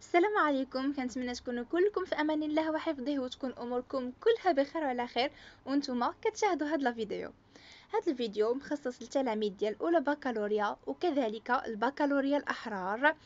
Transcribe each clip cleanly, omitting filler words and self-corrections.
السلام عليكم، كنتمنى تكونوا كلكم في امان الله وحفظه وتكون اموركم كلها بخير وعلى خير وانتم كتشاهدوا هذا الفيديو. هذا الفيديو مخصص للتلاميذ ديال اولى بكالوريا وكذلك البكالوريا الاحرار.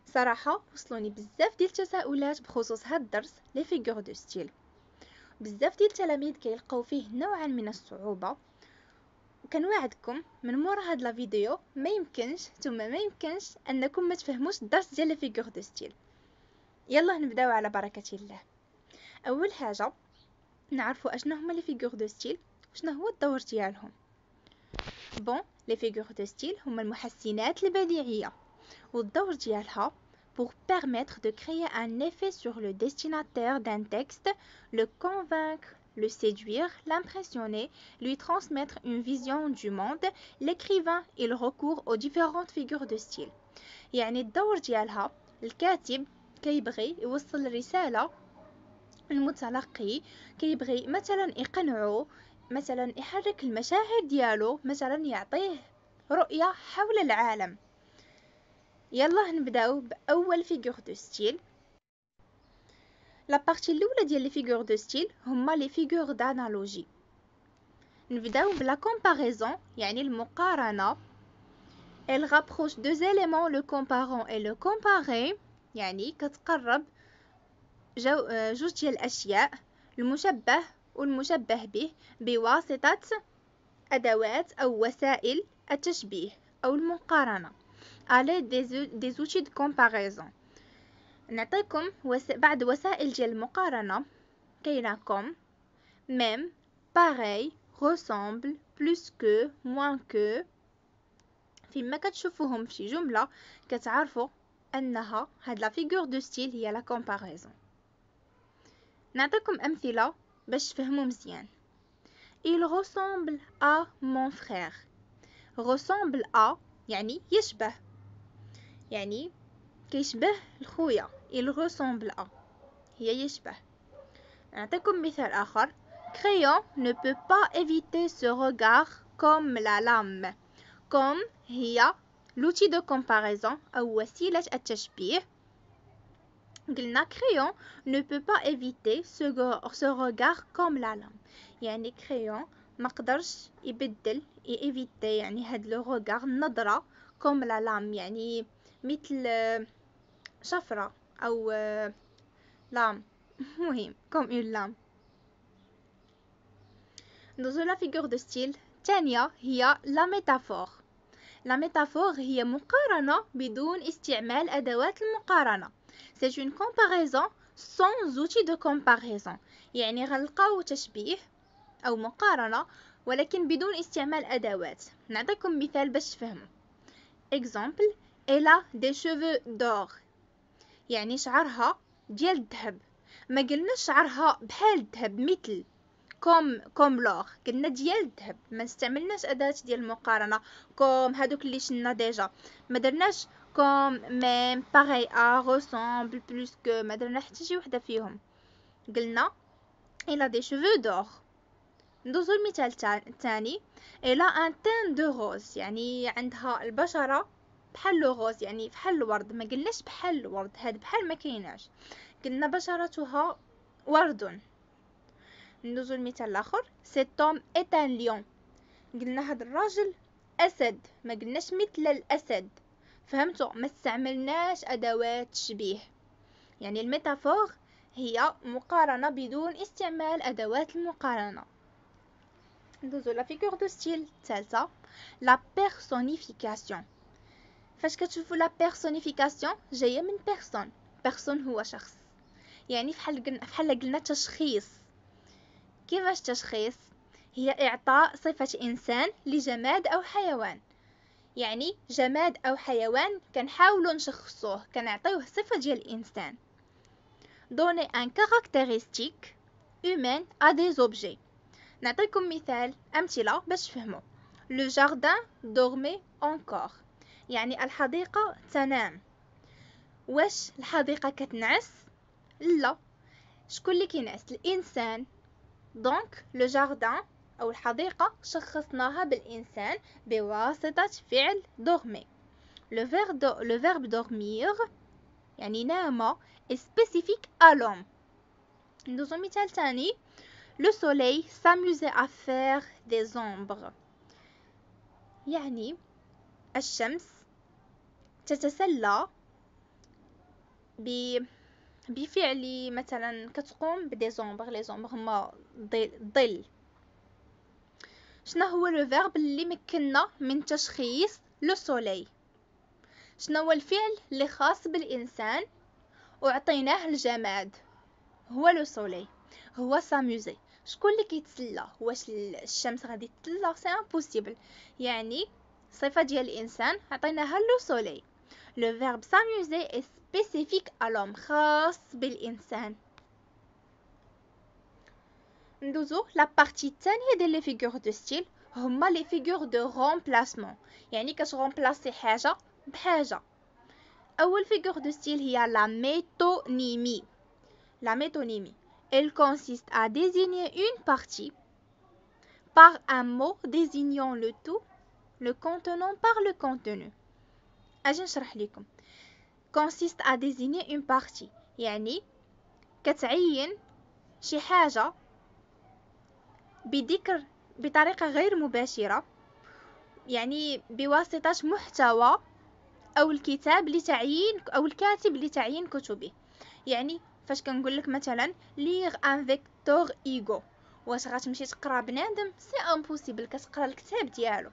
صراحه وصلوني بزاف ديال التساؤلات بخصوص هذا الدرس لي فيغور دو ستيل. بزاف ديال التلاميذ كيلقاو فيه نوعا من الصعوبه، وكنوعدكم من مورا هذا الفيديو ما يمكنش انكم ما تفهموش الدرس ديال لي فيغور دو ستيل. يلا نبداو على بركة الله. اول حاجه نعرفوا اشنا هما لي فيغور دو ستيل وشنا هو الدور ديالهم. بون، لي فيغور دو ستيل هما المحسنات البديعيه والدور ديالها pour permettre de créer un effet sur le destinataire d'un texte, le convaincre, le séduire, l'impressionner, lui transmettre une vision du monde. L'écrivain il recourt aux différentes figures de style. يعني الدور ديالها الكاتب كيبغي يوصل رسالة المتلقي، كيبغي مثلا يقنعه، مثلا يحرك المشاعر ديالو، مثلا يعطيه رؤية حول العالم. يلا نبداو باول فيغور دو ستيل. لا بارتي الاولى ديال لي فيغور دو ستيل هما لي فيغور دانالوجي. نبداو بلا كومباريزون يعني المقارنه. elle rapproche deux éléments le comparant et le comparé، يعني كتقرب جوج ديال الاشياء المشبه والمشبه به بواسطة أدوات أو وسائل التشبيه أو المقارنة à l'aide des outils de comparaison. نعطيكم بعض وسائل ديال المقارنة. كاينة comme même, pareil, ressemble, plus que, moins que. فيما كتشوفوهم في جملة كتعرفوا أنها هاد لا فيغور دو ستيل هي لا comparaison. نعطيكم أمثلة باش تفهموا مزيان. Il ressemble à mon frère. ressemble à يعني يشبه، يعني كيشبه الخويا. il ressemble à هي يشبه. نعطيكم مثال آخر. Crayon ne peut pas éviter ce regard comme la lame. comme هي l'outil de comparaison أو وسيلة التشبيه. قلنا crayon ne peut pas éviter ce regard comme la lame، يعني crayon ما قدرش يبدل éviter يعني هاد لو regard النظرة comme la lame يعني مثل شفرة أو لام مهم comme une lame. ندوزو لا فيغور دو ستيل الثانية هي لا ميتافور. لا ميتافور هي مقارنة بدون استعمال أدوات المقارنة. C'est une comparaison sans outil de comparaison، يعني غنلقاو تشبيه أو مقارنة ولكن بدون استعمال أدوات. نعطيكم مثال باش تفهموا. Exemple, elle a des cheveux d'or، يعني شعرها ديال الذهب. ما قلناش شعرها بحال الذهب مثل كوم لور، قلنا ديال الذهب، ما استعملناش اداه ديال المقارنه كوم هادوك اللي شلنا ديجا. ما درناش كوم ميم باغي ا ressemble plus que، ما درنا حتى شي وحده فيهم. قلنا il a des cheveux d'or. ندوزو المثال الثاني. elle a un teint de rose، يعني عندها البشره بحال لو روز، يعني بحال الورد. ما قلناش بحال الورد، هاد بحال ما كايناش، قلنا بشرتها ورد. ندوزو المثال الاخر. cet homme est un lion، قلنا هاد الراجل اسد، ما قلناش مثل الاسد. فهمتوا؟ ما استعملناش ادوات تشبيه. يعني الميتافور هي مقارنه بدون استعمال ادوات المقارنه. ندوزو لا فيغور دو ستيل الثالثه لا بيرسونيفيكاسيون. فاش كتشوفوا لا بيرسونيفيكاسيون جايه من بيرسون. بيرسون هو شخص، يعني بحال قلنا تشخيص. كيفاش تشخيص؟ هي إعطاء صفة إنسان لجماد أو حيوان. يعني جماد أو حيوان كنحاولوا نشخصوه، كنعطيوه صفة ديال الإنسان. donner un caractéristique humain à des objets. نعطيكم مثال أمثلة باش تفهموا. le jardin dormait encore، يعني الحديقة تنام. واش الحديقة كتنعس؟ لا. شكون اللي كينعس؟ الإنسان. دونك لو جاردان أو الحديقة شخصناها بالإنسان بواسطة فعل dormir. le verbe dormir يعني نام spécifique à l'homme. ندوزو مثال تاني. Le soleil s'amusait à faire des ombres. يعني الشمس تتسلى بفعل مثلا كتقوم بدي زومبر. لي زومبر هما ظل. شنو هو لو فيرب اللي مكننا من تشخيص لو سوليي؟ شنو هو الفعل اللي خاص بالانسان وعطيناه الجماد؟ هو لو سوليي، هو ساموزي. شكون اللي كيتسلى؟ واش الشمس غادي تتسلى؟ سي امبوسيبل. يعني صفه ديال الانسان عطيناها لو سوليي. لو فيرب ساموزي est spécifique à l'homme، خاص بالانسان. ندوزو لا بارتي الثانيه ديال لي فيغور دو ستيل، هما لي فيغور دو رومبلاسمون. يعني كتغومبلاسي حاجه بحاجه. اول فيغور دو ستيل هي لا ميتونيمي. La métonymie, elle consiste à désigner une partie par un mot désignant le tout, le contenant par le contenu. أجي نشرح لكم. consiste à désigner une partie، يعني كتعين شي حاجة بذكر بطريقة غير مباشرة، يعني بواسطة محتوى أو الكتاب لتعيين أو الكاتب لتعيين كتبه. يعني فاش كنقول لك مثلا ليغ ان فيكتور ايغو، واش غتمشي تقرا بنادم؟ سي امبوسيبل، كتقرا الكتاب ديالو.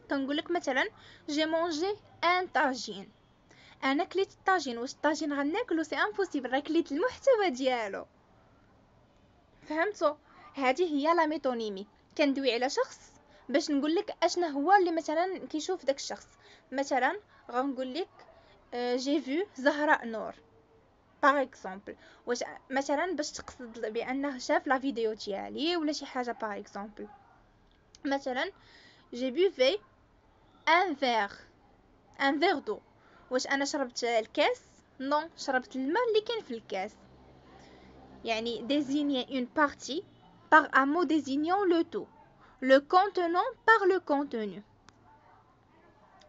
كنقول لك مثلا جي مونجي ان طاجين، انا كليت الطاجين. واش الطاجين غناكلو؟ سي امبوسيبل، راه كليت المحتوى ديالو. فهمتوا؟ هذه هي لا ميتونيمي. كندوي على شخص باش نقول لك اشنا هو اللي مثلا كيشوف داك الشخص. مثلا غنقول لك جي فيو زهراء نور باغ اكزومبل. واش مثلا باش تقصد بانه شاف لا فيديو ديالي ولا شي حاجه. باغ اكزومبل مثلا جي بوفي ان فير دو. واش انا شربت الكاس؟ نو، شربت الماء اللي كاين في الكاس. يعني désigner une partie par un mot désignant le tout, le contenant par le contenu.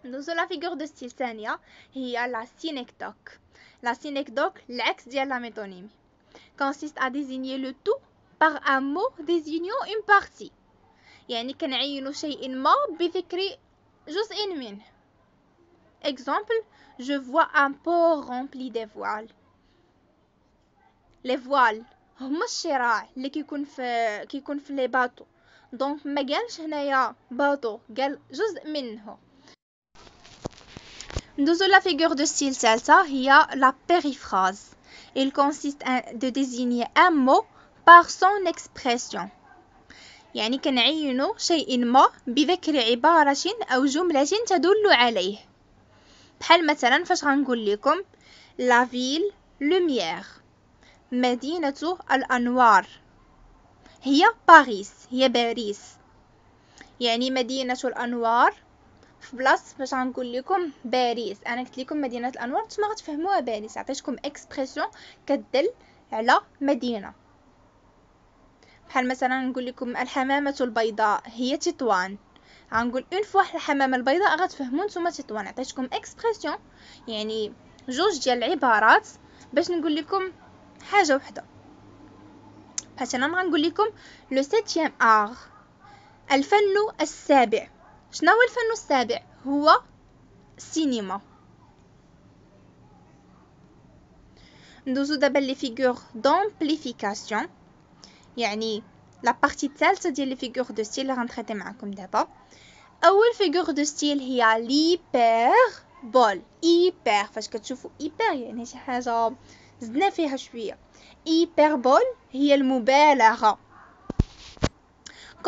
ندوزو لا فيغور دو ستيل ثانيه هي لا سينيكدوك. لا سينيكدوك العكس ديال لا ميتونيمي. consiste à désigner le tout par un mot désignant une partie. يعني كنعينو شيء ما بذكر جزء منه. exemple je vois un port rempli de voiles. les voiles هما الشراع اللي كيكون في لي باطو. دونك ما قالش هنايا باطو، قال جزء منه. ندوزو لا فيغور دو ستيل ثالثه هي لا périphrase. il consiste de désigner un mot par son expression. يعني كنعينو شيء ما بذكر عبارة أو جملة تدل عليه. بحال مثلا فاش غنقول لكم لا فيل لوميير، مدينة الأنوار، هي باريس، هي باريس. يعني مدينة الأنوار في بلاص فاش غنقول لكم باريس، انا قلت لكم مدينة الأنوار نتوما غتفهموها باريس. عطيتكم اكسبرسيون كتدل على مدينة. بحال مثلا نقول لكم الحمامة البيضاء هي تطوان، غنقول اون فوا الحمامة البيضاء غتفهموا نتوما تطوان. عطيتكم اكسبرسيون يعني جوج ديال العبارات باش نقول لكم حاجه وحده. مثلا غنقول لكم لو 7 ار، الفن السابع. شنو هو الفن السابع؟ هو السينما. ندوزو دابا لي فيغور دومبليفيكاسيون، يعني لا بارتي الثالثه ديال لي فيغور دو ستيل اللي غنتريتي معكم دابا. اول فيغور دو ستيل هي ليبر بول. ايبر فاش كتشوفوا ايبر يعني شي حاجه زدنا فيها شويه. ايبر بول هي المبالغه.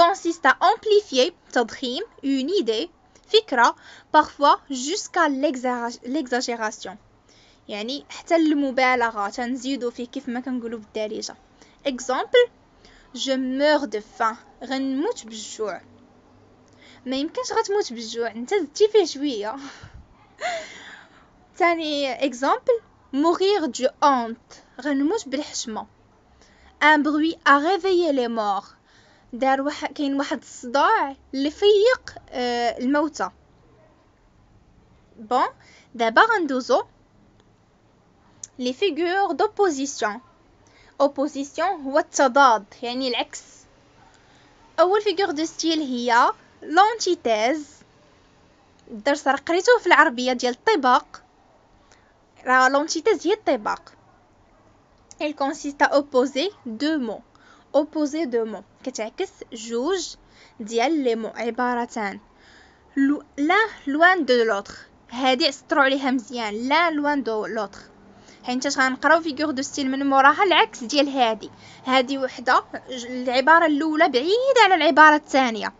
consiste à amplifier تضخيم une idée فكره parfois jusqu'à l'exagération. يعني حتى المبالغه تنزيدوا فيه كيف ما كنقولوا بالدارجه. exemple je meurs de faim، غنموت بالجوع. ما يمكنش غتموت بالجوع، انت زدتي فيه شويه. ثاني exemple mourir de honte، غنموت بالحشمه. un bruit a réveillé les morts، كاين واحد الصداع اللي فيق الموتى. بون دابا غندوزو les figures d'opposition. opposition هو التضاد يعني العكس. أول figure de style هي l'antithèse. الدرس راه قريتوه في العربية ديال الطباق، راه l'antithèse هي الطباق. Elle consiste à opposer deux mots. opposer deux mots كتعكس جوج ديال لي مو عبارتان l'un loin de l'autre. هادي سطروا عليها مزيان، l'un loin de l'autre، حيت غنقراو فيغور دو ستيل من موراها العكس ديال هادي وحده، العباره الاولى بعيده على العباره الثانيه.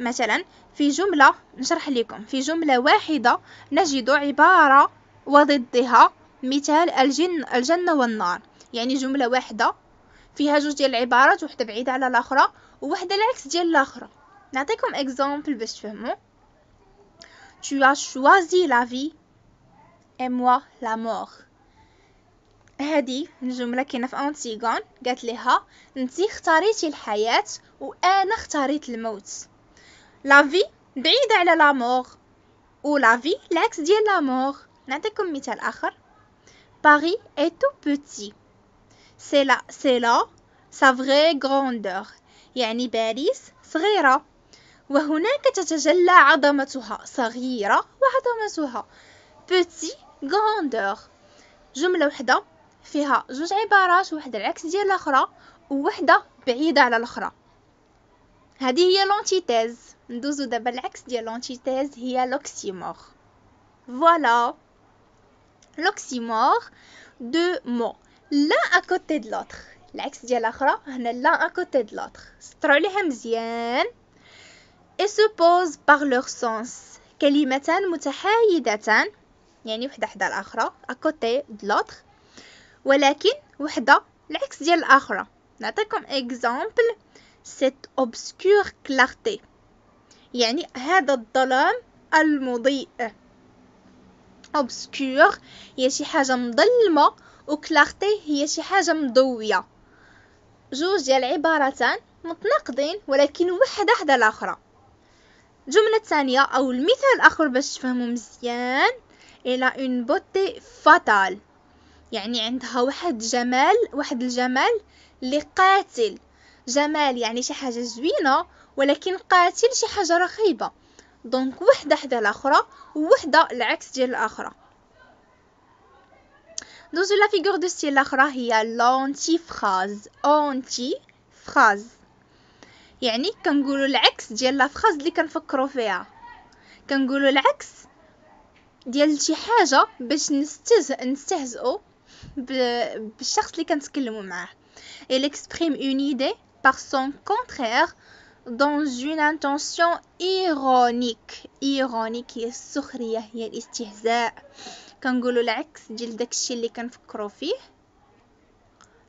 مثلا في جمله نشرح لكم، في جمله واحده نجد عباره وضدها، مثال الجنه والنار. يعني جمله واحده فيها جوج ديال العبارات، وحده بعيده على الاخرى ووحده العكس ديال الاخرى. نعطيكم اكزامبل باش تفهموا. Tu as choisi la vie et moi la mort. هذه الجملة كاينة في أنتيغون، قالت لها انتي اختاريتي الحياة وأنا اختاريت الموت. لا في بعيدة على لا مور، و لا في العكس ديال لا مور. نعطيكم مثال آخر. Paris est tout petit. C'est là sa vraie grandeur. يعني باريس صغيرة وهناك تتجلى عظمتها، صغيرة وعظمتها. petit grandeur. جملة وحدة فيها جوج عبارات، وحده العكس ديال الاخرى ووحده بعيده على الاخرى. هذه هي لونتيتيز. ندوزو دابا العكس ديال لونتيتيز هي لوكسيمور. فوالا لوكسيمور دو مو l'un à côté de l'autre. العكس ديال الاخرى هنا l'un à côté de l'autre، سطروا عليها مزيان. et s'opposent par leur sens. كلمتان متحايدتان، يعني وحده حدا الاخرى à côté de l'autre، ولكن وحده العكس ديال الاخرى. نعطيكم اكزامبل. cette obscure clarté، يعني هذا الظلام المضيء. obscure هي شي حاجه مظلمه، و clarté هي شي حاجه مضويه. جوج ديال عبارتان متناقضين ولكن وحده حدا الاخرى. الجمله الثانيه او المثال الاخر باش تفهموا مزيان. elle a une beauté fatale، يعني عندها واحد الجمال اللي قاتل. جمال يعني شي حاجه زوينه، ولكن قاتل شي حاجه رخيبه. دونك وحده حدا الاخرى ووحده العكس ديال الاخرى. دوزو لا فيغور دو ستيل الاخرى هي لونتي فراز. اونتي فراز يعني كنقولوا العكس ديال لا فراز اللي كنفكروا فيها، كنقولوا العكس ديال شي حاجه باش نستهزئوا بالشخص اللي كنتكلموا معاه. Elle exprime une idée par son contraire dans une intention ironique. ironique هي السخرية، هي الاستهزاء. كنقولوا العكس ديال داكشي اللي كنفكروا فيه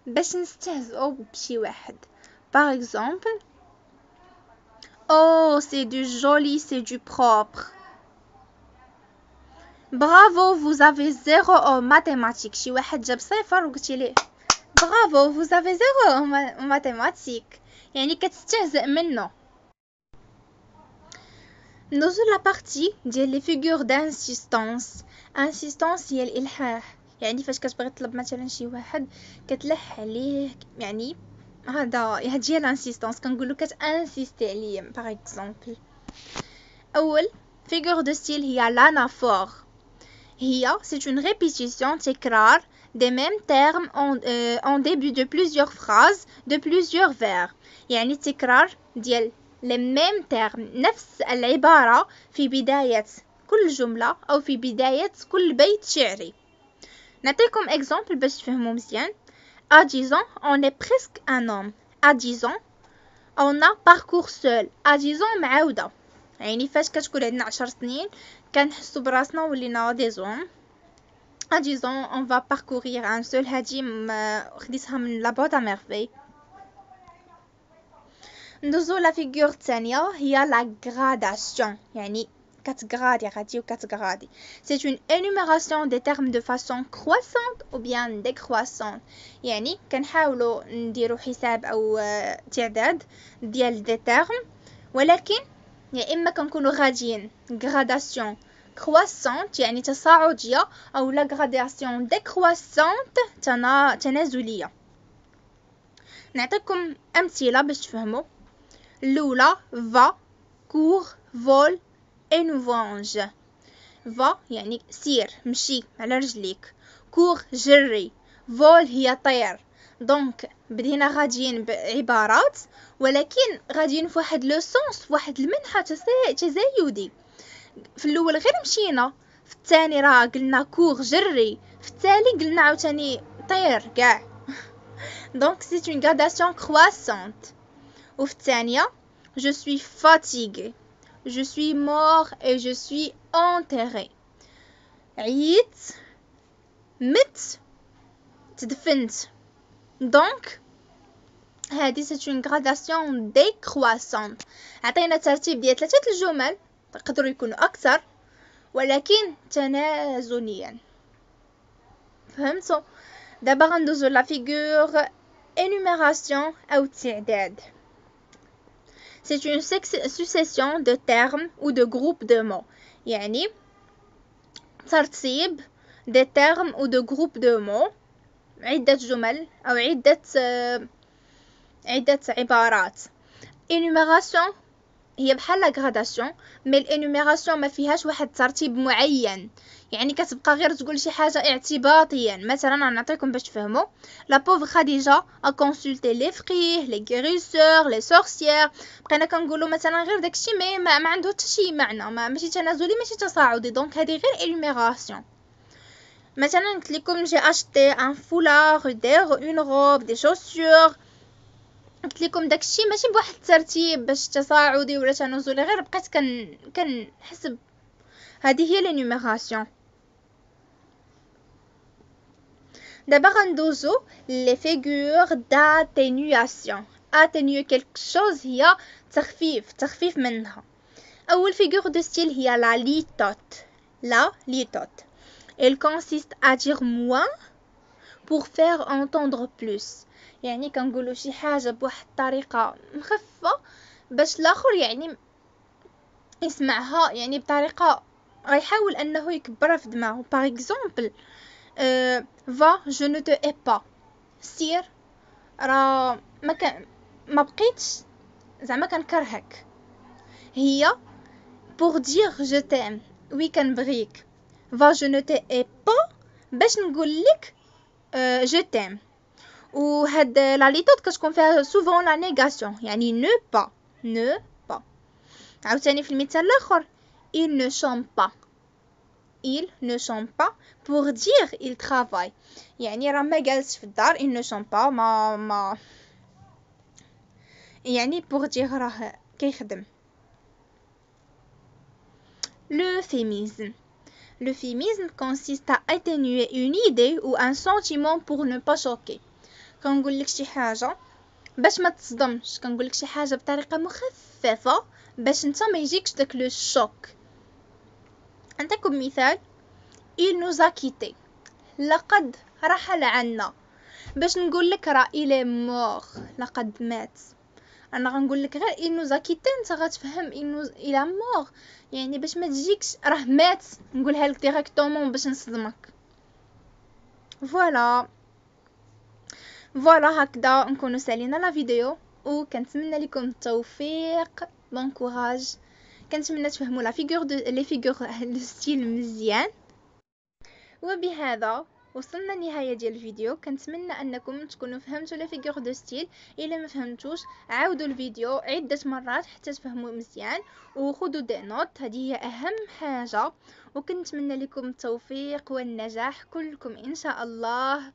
باش نستهزئوا بشي واحد. par exemple oh c'est du joli, c'est du propre. bravo vous avez 0 en mathématiques. شي واحد جاب 0 وقلتي ليه برافو vous avez 0 en mathématiques، يعني كتستهزئ منه. ندوزو لا بارتي ديال لي فيغور دانسيستانس. انسيستانس هي الالحاح، يعني فاش كتبغي تطلب مثلا شي واحد كتلح عليه، يعني هادي هي الانسيستانس، كنقولوا كتانسيستي عليا باغ اكزومبل. اول فيغور دو ستيل هي لانافور. هي c'est une répétition تكرار des mêmes termes en début de plusieurs phrases de plusieurs vers. يعني تكرار ديال les mêmes termes، نفس العبارة في بداية كل جملة أو في بداية كل بيت شعري. نعطيكم exemple باش تفهموا مزيان. à 10 ans on est presque un homme. à 10 ans on a parcours seul. à 10 ans معاودة، يعني فاش كتكون عندنا 10 سنين كنحسوا براسنا ولينا دي زوم. à 10 ans on va parcourir un seul. هادي خديتها من لا بوط ا ميرفي. ندوزو لا فيغور الثانيه هي لا gradation، يعني كتغادي غادي وكتغادي. c'est une énumération des termes de façon croissante ou bien décroissante، يعني كنحاولوا نديروا حساب او تعداد ديال دي termes، ولكن يا اما كنكونوا غاديين gradation croissante يعني تصاعدية أو la gradation décroissante تنازلية. نعطيكم أمثلة باش تفهموا. الأولى va, court, vole et nous mange. va يعني سير مشي على رجليك، court جري، vol هي طير. دونك بدينا غاديين بعبارات ولكن غاديين في واحد لو سونس، في واحد المنحى تزايدي. في الاول غير مشينا، في الثاني راه قلنا كور جري، في التالي قلنا عاوتاني طير كاع. دونك سي une gradation croissante. وفي الثانيه je suis fatigué، je suis mort et je suis enterré. عييت، مت، تدفنت. دونك هذه c'est une gradation décroissante. عطينا ترتيب ديال 3 الجمل، يقدروا يكونوا اكثر ولكن تنازليا. فهمتوا؟ دابا غندوزو لا فيغور énumération او تعداد. C'est une succession de termes ou de groupes de mots. يعني ترتيب des termes ou de groupes de mots، عدة جمل أو عدة عبارات. énumération هي بحال لا gradation، مي الانوميراسيون ما فيهاش واحد ترتيب معين، يعني كتبقى غير تقول شي حاجه اعتباطيا. مثلا نعطيكم باش تفهموا. لا بوفر خديجه ا كونسلتي لي فقيه لي غيريسور لي سورسيير. بقينا كنقولوا مثلا غير داكشي ما عنده حتى شي معنى، ماشي تنازلي ماشي تصاعدي. دونك هذه غير انوميراسيون. مثلا قلت لكم جي اشتي ان فولار اون روب دي شوسور، قلت لكم داكشي ماشي بواحد الترتيب باش تصاعدي ولا تنازلي، غير بقيت كنحسب. هذه هي لينوميراسيون. دابا غندوزو لي فيغور داتينياسيون. اتينيو كلك شوز هي تخفيف منها. اول فيغور دو ستيل هي لا ليتوت. elle consiste à dire moins pour faire entendre plus. يعني كنقولوا شي حاجه بواحد الطريقه مخففه باش الاخر يعني يسمعها، يعني بطريقه غيحاول انه يكبرها في دماغه. باغ اكزومبل va je ne te hais pas، سير راه ما بقيتش زعما كنكرهك. هي pour dire je t'aime، وي كنبغيك. va je ne te hais pas باش نقول لك je t'aime. وهاد لا ليتود كتكون فيها souvent la négation، يعني ne pas. عاوتاني في المثال الاخر il ne chante pas، il ne chante pas pour dire il travaille، يعني راه ما جالس في الدار. il ne chante pas ما يعني pour dire راه كيخدم. l'euphémisme consiste à atténuer une idée ou un sentiment pour ne pas choquer. كنقول لك شي حاجه باش ما تصدمش، كنقول لك شي حاجه بطريقه مخففه باش انت ما يجيكش داك لو شوك. عندكم مثال il nous a quitté، لقد رحل عنا. باش نقول لك راه il est mort، لقد مات. انا غنقول لك غير il nous a quitté انت غتفهم il est mort، يعني باش ما تجيكش راه مات نقولها لك ديريكتومون باش نصدمك. فوالا هكذا نكونوا سالينا لا فيديو، وكنتمنى لكم التوفيق، بون كوراج. كنتمنى تفهموا لا فيغور لي فيغور لو ستيل مزيان. وبهذا وصلنا لنهايه ديال الفيديو. كنتمنى انكم تكونوا فهمتوا لي فيغور دو ستيل. الا ما فهمتوش عاودوا الفيديو عده مرات حتى تفهموا مزيان وخذوا دي نوت، هذه هي اهم حاجه. وكنتمنى لكم التوفيق والنجاح كلكم ان شاء الله،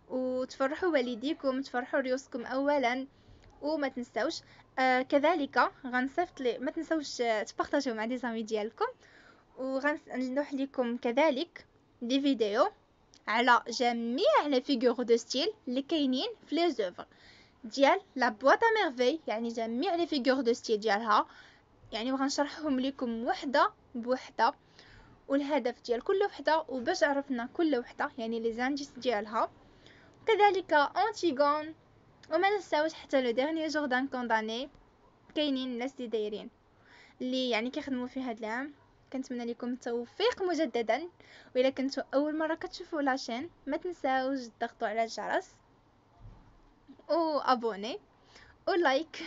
وتفرحوا والديكم، تفرحوا ريوسكم اولا. وما تنساوش كذلك غنصيفط لي ما تنساوش تبارطاجيو مع دي زامي ديالكم، وغنلوح لكم كذلك دي فيديو على جميع لي فيغور دو ستيل اللي كاينين في لي زوفر ديال لا بواط ا ميرفي، يعني جميع لي فيغور دو ستيل ديالها، يعني وغنشرحهم لكم وحده بوحده والهدف ديال كل وحده، وباش عرفنا كل وحده يعني لي زانديس ديالها. كذلك انتيغون. وما نساوش حتى لو ديرني جور دان كونداني، كاينين الناس اللي دايرين اللي يعني كيخدموا في هذا العام كنتمنى لكم التوفيق مجددا. وإلا كنتوا اول مره كتشوفوا لاشين ما تنساوش تضغطوا على الجرس و ابوني و لايك.